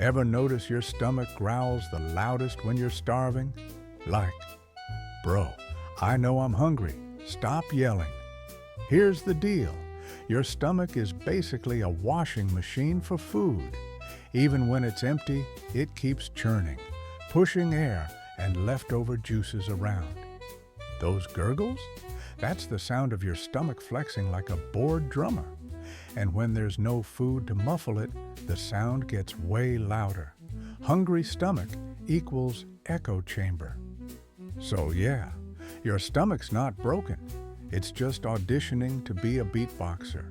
Ever notice your stomach growls the loudest when you're starving? Like, bro, I know I'm hungry. Stop yelling. Here's the deal. Your stomach is basically a washing machine for food. Even when it's empty, it keeps churning, pushing air and leftover juices around. Those gurgles? That's the sound of your stomach flexing like a bored drummer. And when there's no food to muffle it, the sound gets way louder. Hungry stomach equals echo chamber. So yeah, your stomach's not broken. It's just auditioning to be a beatboxer.